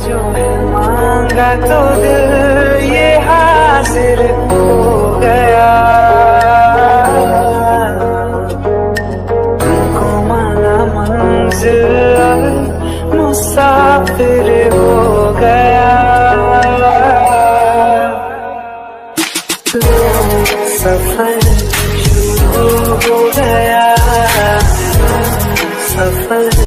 जो है मांगा तो दिल ये हासिल हो गया। तुमको माना मंजिल मुसाफिर हो गया। सफर शुरू हो गया, सफर